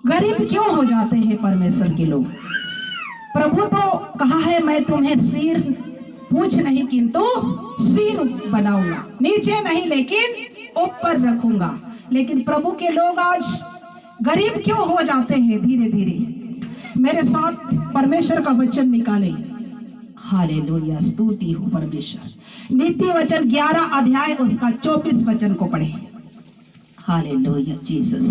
गरीब क्यों हो जाते हैं परमेश्वर के लोग? प्रभु तो कहा है मैं तुम्हें सिर पूछ नहीं किंतु सिर बनाऊंगा, नीचे नहीं लेकिन ऊपर रखूंगा। लेकिन प्रभु के लोग आज गरीब क्यों हो जाते हैं? धीरे धीरे मेरे साथ परमेश्वर का वचन निकाले। हालेलुया, स्तुति हो परमेश्वर। नीति वचन 11 अध्याय उसका 24 वचन को पढ़े। Hallelujah Jesus.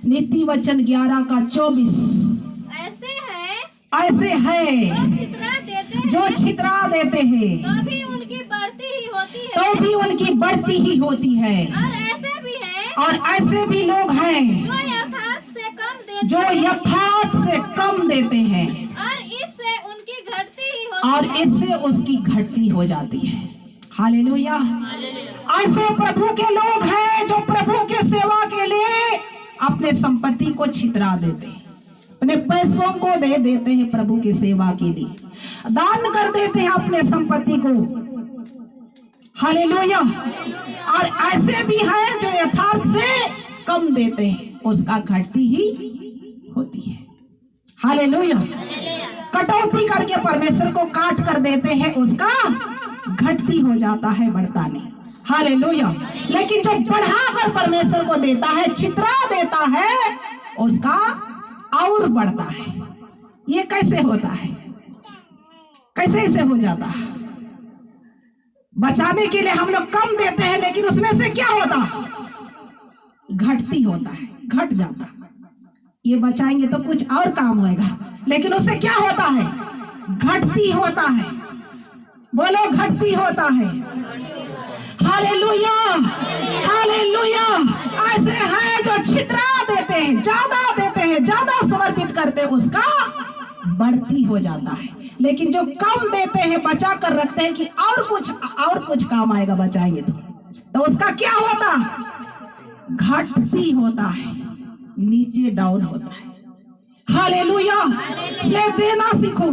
नीति वचन 11 का 24। ऐसे है जो छितरा देते हैं तो भी उनकी बढ़ती ही होती है, तो भी उनकी बढ़ती ही होती है। और ऐसे भी लोग हैं जो यथार्थ से कम देते हैं और इससे उनकी घटती ही होती और इससे उसकी घटती हो जाती है। हालेलुया। ऐसे प्रभु के लोग हैं जो प्रभु के सेवा के लिए अपने संपत्ति को छितरा देते हैं, अपने पैसों को दे देते हैं प्रभु की सेवा के लिए, दान कर देते हैं अपने संपत्ति को। हालेलुया। और ऐसे भी हैं जो यथार्थ से कम देते हैं, उसका घटती ही होती है। हालेलुया। कटौती करके परमेश्वर को काट कर देते हैं, उसका घटती हो जाता है, बढ़ता नहीं। हालेलुया। लेकिन जो बढ़ाकर परमेश्वर को देता है, छितरा देता है, उसका और बढ़ता है। ये कैसे होता है? कैसे इसे हो जाता है? बचाने के लिए हम लोग कम देते हैं, लेकिन उसमें से क्या होता? घटती होता है, घट जाता। ये बचाएंगे तो कुछ और काम होएगा, लेकिन उससे क्या होता है? घटती होता है। बोलो, घटती होता है। Hallelujah, hallelujah. ऐसे हैं जो छितरा देते हैं, ज्यादा देते हैं, ज्यादा समर्पित करते हैं, उसका बढ़ती हो जाता है। लेकिन जो कम देते हैं, बचा कर रखते हैं कि और कुछ काम आएगा बचाएंगे तो उसका क्या होता? घटती होता है, नीचे डाउन होता है। हालेलुया। इसलिए देना सीखो।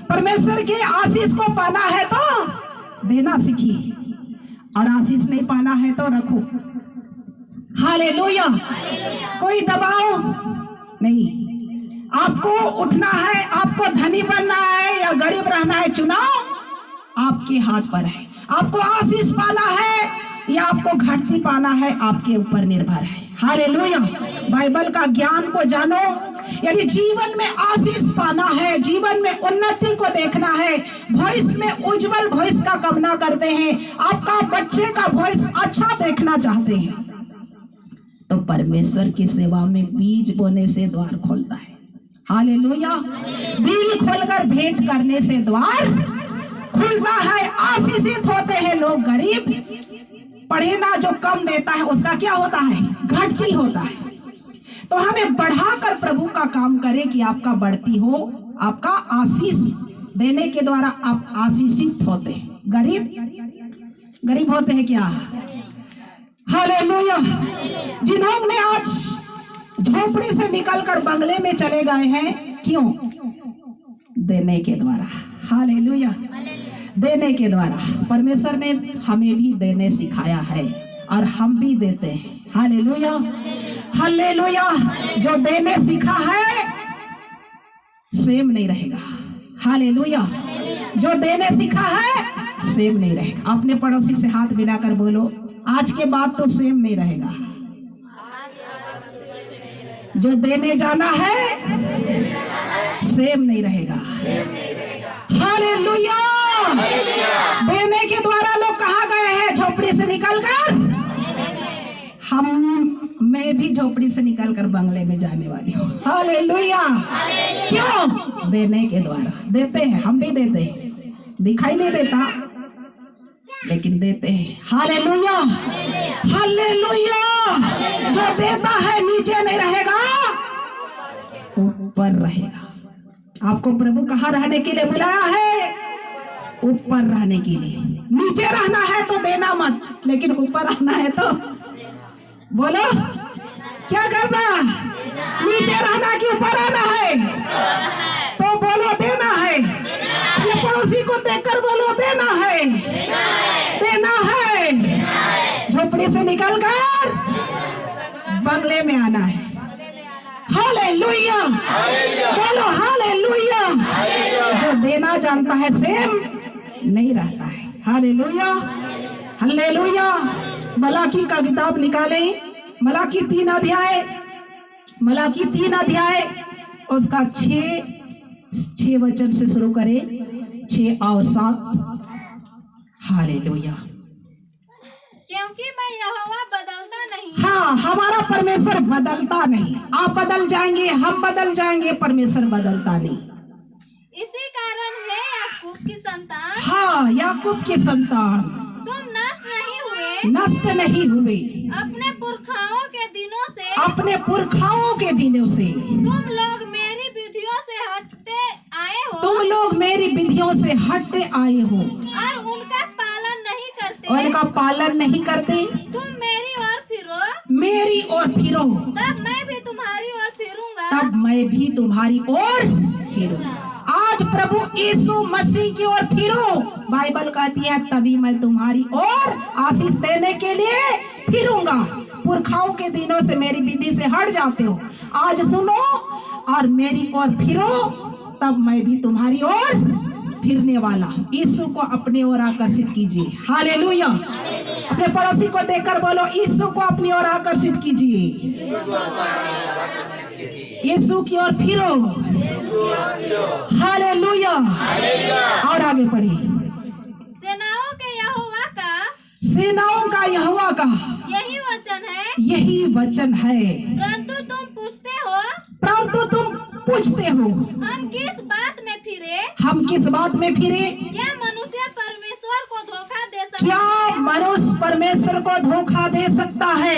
परमेश्वर के आशीष को पाना है तो देना सीखिए, और आशीष नहीं पाना है तो रखो। हालेलुया। कोई दबाव नहीं। आपको उठना है, आपको धनी बनना है या गरीब रहना है, चुनाव आपके हाथ पर है। आपको आशीष पाना है या आपको घटती पाना है, आपके ऊपर निर्भर है। हालेलुया। बाइबल का ज्ञान को जानो। यदि जीवन में आशीष पाना है, जीवन में उन्नति को देखना है, भविष्य में उज्जवल भविष्य का कामना करते हैं, आपका बच्चे का भविष्य अच्छा देखना चाहते हैं, तो परमेश्वर की सेवा में बीज बोने से द्वार खोलता है। हालेलुया। दिल खोलकर भेंट करने से द्वार खुलता है। आशीषित होते हैं लोग। गरीब पढ़े ना जो कम देता है, उसका क्या होता है? घटती होता है। तो हमें बढ़ाकर प्रभु का काम करें कि आपका बढ़ती हो। आपका आशीष देने के द्वारा आप आशीषित होते हैं। गरीब होते हैं क्या? हालेलुया। जिन्होंने आज झोपड़ी से निकलकर बंगले में चले गए हैं, क्यों? देने के द्वारा। हालेलुया। देने के द्वारा परमेश्वर ने हमें भी देने सिखाया है और हम भी देते हैं। Hallelujah, hallelujah. जो देने सीखा है सेम नहीं रहेगा। हालेलुया। जो देने सीखा है सेम नहीं रहेगा। अपने पड़ोसी से हाथ मिलाकर बोलो, आज के बाद तो सेम नहीं रहेगा। जो देने जाना है सेम नहीं रहेगा। हालेलुया। देने के द्वारा लोग कहाँ गए हैं? झोपड़ी से निकलकर। मैं भी झोपड़ी से निकलकर बंगले में जाने वाली हूँ। हालेलुया। क्यों? देने के द्वारा। देते हैं, हम भी देते हैं, दिखाई नहीं देता लेकिन देते हैं। Hallelujah, hallelujah. जो देता है नीचे नहीं रहेगा, ऊपर रहेगा। आपको प्रभु कहाँ रहने के लिए बुलाया है? ऊपर रहने के लिए। नीचे रहना है तो देना मत, लेकिन ऊपर रहना है तो बोलो क्या करना? नीचे रहना कि ऊपर रहना है? तो बोलो देना है। अपने पड़ोसी को देखकर बोलो देना है, देना है। झोपड़ी से निकलकर बंगले में आना है। हालेलुया, बोलो हालेलुया। जो देना जानता है सेम नहीं रहता है। Hallelujah, hallelujah. मलाकी का किताब निकाले, मलाकी 3 अध्याय, मलाकी 3 अध्याय उसका 6 वचन से शुरू करें, 6 और 7। हालेलुया। क्योंकि मैं यहोवा बदलता नहीं। हाँ, हमारा परमेश्वर बदलता नहीं। आप बदल जाएंगे, हम बदल जाएंगे, परमेश्वर बदलता नहीं। इसी कारण है याकूब की संतान, हाँ, याकूब की संतान, तुम नष्ट नहीं हुए नष्ट नहीं हुए अपने पुरखाओं के दिनों से। अपने पुरखाओं के दिनों से। तुम लोग मेरी विधियों से हटते आए हो, तुम लोग मेरी विधियों से हटते आए हो और उनका पालन नहीं करते। और इनका पालन नहीं करते। तुम मेरी ओर फिरो, मेरी ओर फिरो, तब मैं भी तुम्हारी ओर फिरूंगा। तब मैं भी तुम्हारी ओर फिरूंगा। आज प्रभु यीशु मसीह की ओर फिरो। बाइबल कहती है तभी मैं तुम्हारी ओर आशीष देने के लिए फिरूंगा। पुरखाओं के दिनों से मेरी विधि से हट जाते हो, आज सुनो और मेरी ओर फिरो, तब मैं भी तुम्हारी ओर फिरने वाला हूँ। यीशु को अपने ओर आकर्षित कीजिए। हालेलुया। अपने पड़ोसी को देखकर बोलो, यीशु को अपनी ओर आकर्षित कीजिए। यीशु की ओर फिरो। हालेलुया। और आगे पढ़िए। सेनाओं के यहोवा का, सेनाओं का यहोवा का यही वचन है। यही वचन है। परंतु तुम पूछते हो, परंतु तुम पूछते हो, हम किस बात में फिरे? हम किस बात में फिरे? क्या मनुष्य परमेश्वर को धोखा दे सकता? क्या मनुष्य परमेश्वर को धोखा दे सकता है?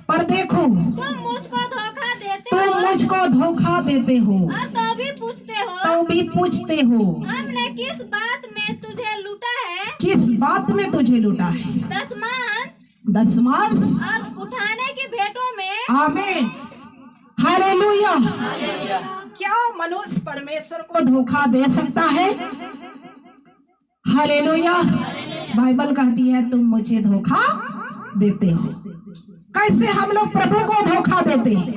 पर देखो तुम मुझको धोखा देते तुम हो, मुझको धोखा देते हो और तो भी पूछते हो, तो भी पूछते हो, हमने किस बात में तुझे लूटा है? किस बात में तुझे लूटा है? दशमांश दशमांश और उठाने की भेंटों में। आमीन। हालेलुया। क्या मनुष्य परमेश्वर को धोखा दे सकता है? हालेलुया। बाइबल कहती है तुम मुझे धोखा देते हो। कैसे हम लोग प्रभु को धोखा देते हैं?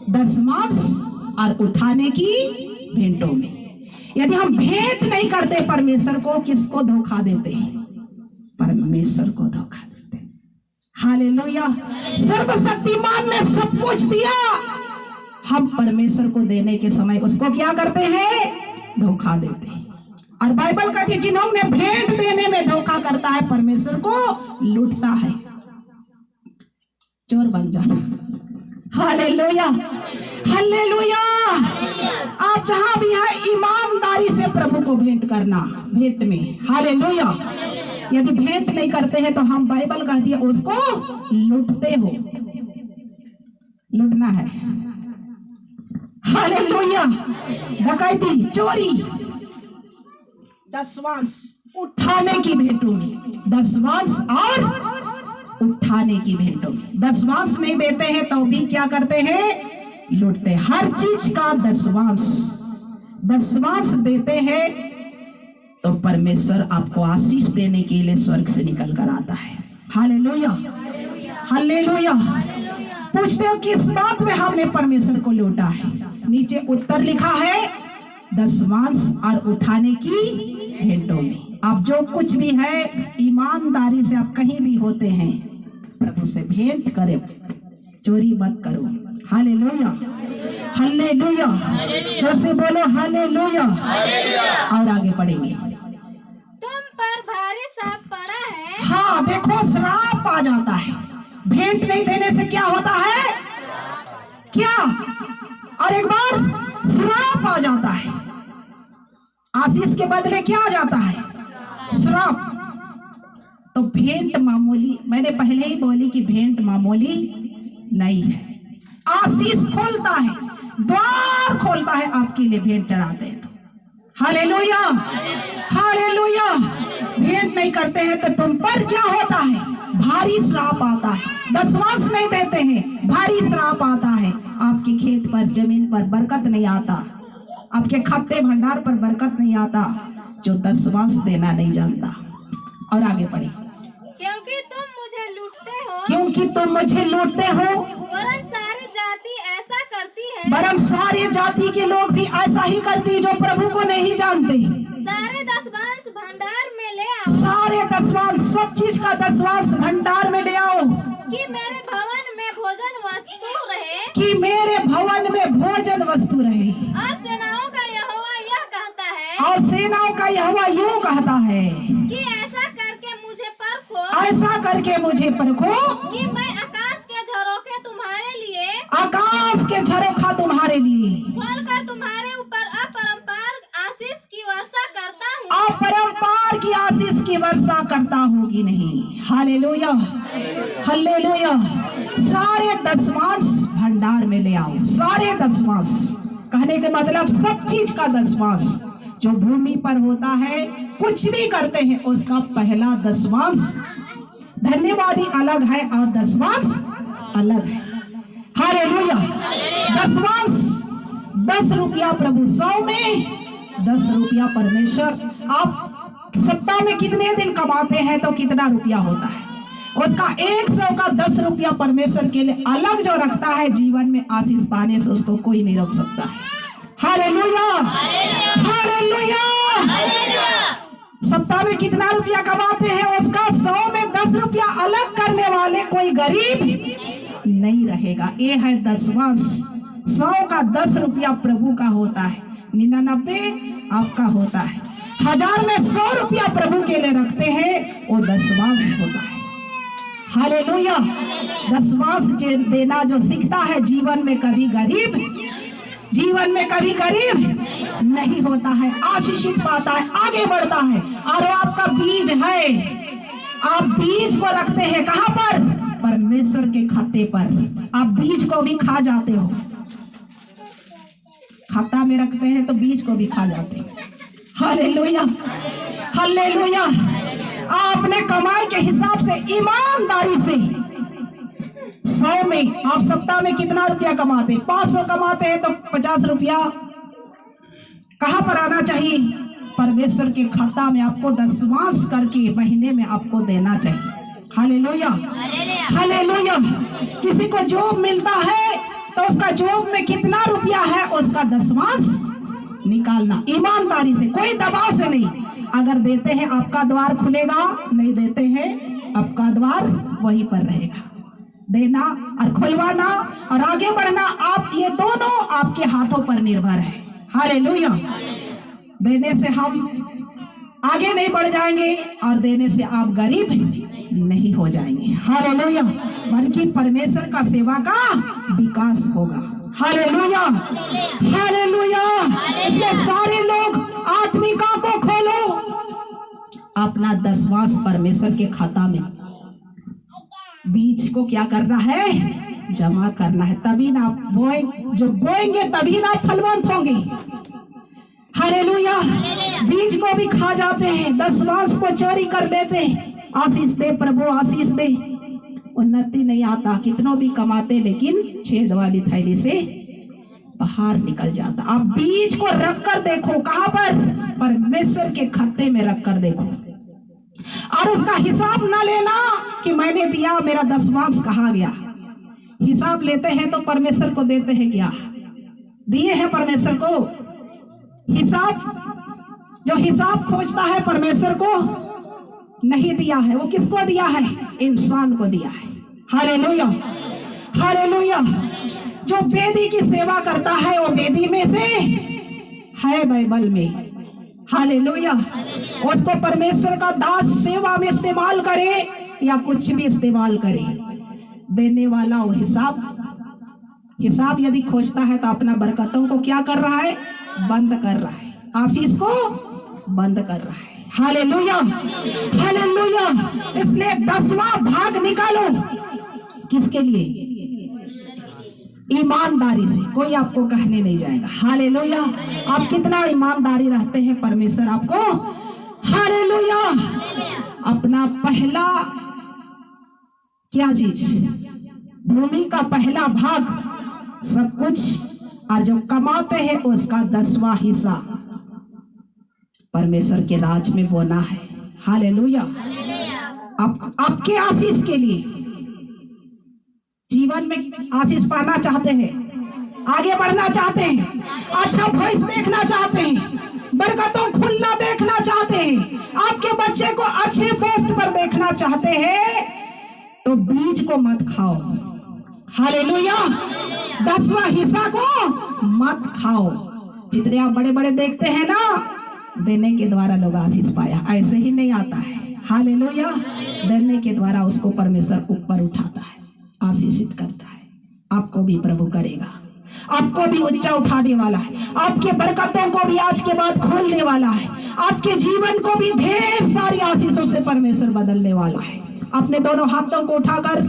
दशमांश और उठाने की भेंटों में। यदि हम भेंट नहीं करते परमेश्वर को, किसको धोखा देते हैं? परमेश्वर को धोखा देते हैं। हालेलुया। सर्वशक्तिमान ने सब कुछ दिया, हम परमेश्वर को देने के समय उसको क्या करते हैं? धोखा देते हैं। और बाइबल कहती है जिन्होंने भेंट देने में धोखा करता है परमेश्वर को लूटता है, चोर बन जाता। Hallelujah, hallelujah. आप जहां भी हैं ईमानदारी से प्रभु को भेंट करना, भेंट में। हालेलुया। यदि भेंट नहीं करते हैं तो हम, बाइबल कहती है उसको लूटते हो। लूटना है। हालेलुया। डकैती, चोरी, दशमांश उठाने की भेंटों में। दशमांश और उठाने की भेंटों में। दशमांश नहीं देते हैं तो भी क्या करते हैं? लूटते हैं। हर चीज का दशमांश, दशमांश देते हैं तो परमेश्वर आपको आशीष देने के लिए स्वर्ग से निकल कर आता है। Hallelujah, hallelujah. पूछते हो किस बात में हमने परमेश्वर को लूटा है? नीचे उत्तर लिखा है, दशमांश और उठाने की भेंटों में। आप जो कुछ भी है ईमानदारी से, आप कहीं भी होते हैं प्रभु से भेंट करें, चोरी मत करो। Hallelujah, hallelujah. जोर से बोलो हालेलुया। और आगे पढ़ेंगे। तुम पर भारी श्राप पड़ा है। हाँ, देखो श्राप आ जाता है। भेंट नहीं देने से क्या होता है? क्या? और एक बार श्राप आ जाता है। आशीष के बदले क्या आ जाता है? श्राप। तो भेंट मामूली, मैंने पहले ही बोली कि भेंट मामूली नहीं है। आशीष खोलता है, द्वार खोलता है आपके लिए भेंट चढ़ाते हैं तो। Hallelujah, hallelujah. भेंट नहीं करते हैं तो तुम पर क्या होता है? भारी श्राप आता है। दशमांश नहीं देते हैं, भारी श्राप आता है। आपके खेत पर, जमीन पर बरकत नहीं आता, आपके खाते भंडार पर बरकत नहीं आता, जो दशमांश देना नहीं जानता। और आगे पढ़े। क्योंकि तुम मुझे लूटते हो, क्योंकि तुम मुझे लूटते हो, वरन सारी जाति ऐसा करती है, वरन सारे जाति के लोग भी ऐसा ही करते जो प्रभु को नहीं जानते। सारे दशवांश भंडार में ले आओ, सारे दशवांश, सब चीज का दशवांश भंडार में ले आओ, कि मेरे भवन में भोजन वस्तु रहे, कि मेरे भवन में भोजन वस्तु रहे। और सेनाओं का यहोवा यह कहता है, और सेनाओं का यहोवा यूं कहता है कि ऐसा करके मुझे परखो, ऐसा करके मुझे परखो कि मैं आकाश के झरोखे तुम्हारे लिए, आकाश के झरोखा तुम्हारे लिए खोलकर तुम्हारे ऊपर अपरंपार आशीष की वर्षा करता हूँ। अपरंपार की आशीष की वर्षा करता हूँ कि नहीं। Hallelujah, hallelujah. सारे दशवांश भंडार में ले आओ, सारे दशवांश, कहने के मतलब सब चीज का दशवांश जो भूमि पर होता है, कुछ भी करते हैं उसका पहला दशवांश धन्यवादी अलग है और दशवांश अलग है। हालेलुया। दशवांश 10 रुपया प्रभु 100 में, 10 रुपया परमेश्वर। आप सप्ताह में कितने दिन कमाते हैं तो कितना रुपया होता है, उसका 100 का 10 रुपया परमेश्वर के लिए अलग जो रखता है, जीवन में आशीष पाने से उसको कोई नहीं रोक सकता है। Hallelujah, hallelujah. सप्ताह में कितना रुपया कमाते हैं, उसका 100 में 10 रुपया अलग करने वाले कोई गरीब नहीं रहेगा। ये है दशवांश। 100 का 10 रुपया प्रभु का होता है, 99 आपका होता है। 1000 में 100 रुपया प्रभु के लिए रखते हैं, वो दशवांश होता है। हालेलुया। दशवांश देना जो सीखता है, जीवन में कभी गरीब, जीवन में कभी गरीब नहीं होता है, आशीषित पाता है, आगे बढ़ता है। और वो आपका बीज है, आप बीज को रखते हैं कहाँ पर? परमेश्वर के खाते पर। आप बीज को भी खा जाते हो, खाता में रखते हैं तो बीज को भी खा जाते हैं। Hallelujah, hallelujah. आपने कमाई के हिसाब से, ईमानदारी से 100 में आप सप्ताह में कितना रुपया कमाते? 500 कमाते हैं तो 50 रुपया कहाँ पर आना चाहिए? परमेश्वर के खाता में आपको दशवांश करके महीने में आपको देना चाहिए। Hallelujah, hallelujah. किसी को जॉब मिलता है तो उसका जॉब में कितना रुपया है, उसका दशवांश निकालना ईमानदारी से, कोई दबाव से नहीं। अगर देते हैं आपका द्वार खुलेगा, नहीं देते हैं आपका द्वार वहीं पर रहेगा। देना और खुलवाना और आगे बढ़ना, आप ये दोनों आपके हाथों पर निर्भर है। हालेलुया। देने से हम आगे नहीं बढ़ जाएंगे और देने से आप गरीब नहीं हो जाएंगे। हालेलुया। बल्कि परमेश्वर का सेवा का विकास होगा। Hallelujah, hallelujah. इसलिए सारे लोग आत्मिका को खोलो, अपना दशवांश परमेश्वर के खाता में, बीज को क्या करना है? जमा करना है। तभी ना आप बोए, जब बोएंगे तभी ना फलवंत होंगे। हालेलुया। बीज को भी खा जाते हैं, दशवांश को चोरी कर लेते हैं। आशीष दे प्रभु, आशीष दे। उन्नति नहीं आता, कितनों भी कमाते लेकिन छेद वाली थैली से बाहर निकल जाता। आप बीज को रख कर देखो, कहां पर? परमेश्वर के खाते में रख कर देखो, और उसका हिसाब ना लेना कि मैंने दिया, मेरा दशवांश कहाँ गया। हिसाब लेते हैं तो परमेश्वर को देते हैं क्या? दिए हैं परमेश्वर को। हिसाब, जो हिसाब खोजता है परमेश्वर को नहीं दिया है, वो किसको दिया है? इंसान को दिया है। Hallelujah, hallelujah. जो वेदी की सेवा करता है वो वेदी में से है, बाइबल में। हालेलुया। उसको परमेश्वर का दास सेवा में इस्तेमाल करे या कुछ भी इस्तेमाल करे, देने वाला वो हिसाब यदि खोजता है तो अपना बरकतों को क्या कर रहा है? बंद कर रहा है, आशीष को बंद कर रहा है। Hallelujah, hallelujah. इसलिए 10वां भाग निकालो, किसके लिए? ईमानदारी से। कोई आपको कहने नहीं जाएगा। हालेलुया। आप कितना ईमानदारी रहते हैं, परमेश्वर आपको, हालेलुया, अपना पहला क्या चीज, भूमि का पहला भाग सब कुछ, और जो कमाते हैं उसका 10वां हिस्सा परमेश्वर के राज में बोना है। हालेलुया। आपके आशीष के लिए, जीवन में आशीष पाना चाहते हैं, आगे बढ़ना चाहते हैं, अच्छा भविष्य देखना चाहते हैं, बरकतों खुलना देखना चाहते हैं, आपके बच्चे को अच्छे पोस्ट पर देखना चाहते हैं, तो बीज को मत खाओ। हालेलुया। 10वां हिस्सा को मत खाओ। जितने आप बड़े बड़े देखते हैं ना, देने के द्वारा लोग आशीष पाया, ऐसे ही नहीं आता है। हालेलुया। देने के द्वारा उसको परमेश्वर ऊपर उठाता है, आशीषित करता है। आपको भी प्रभु करेगा, आपको भी ऊंचा उठाने वाला है, आपके बरकतों को भी आज के बाद खोलने वाला है, आपके जीवन को भी ढेर सारी आशीषों से परमेश्वर बदलने वाला है। अपने दोनों हाथों को उठाकर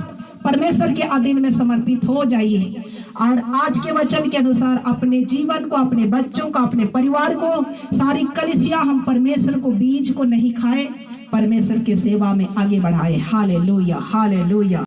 परमेश्वर के अधीन में समर्पित हो जाइए और आज के वचन के अनुसार अपने जीवन को, अपने बच्चों को, अपने परिवार को, सारी कलीसिया हम परमेश्वर को बीज को नहीं खाए, परमेश्वर की सेवा में आगे बढ़ाए। Hallelujah, hallelujah.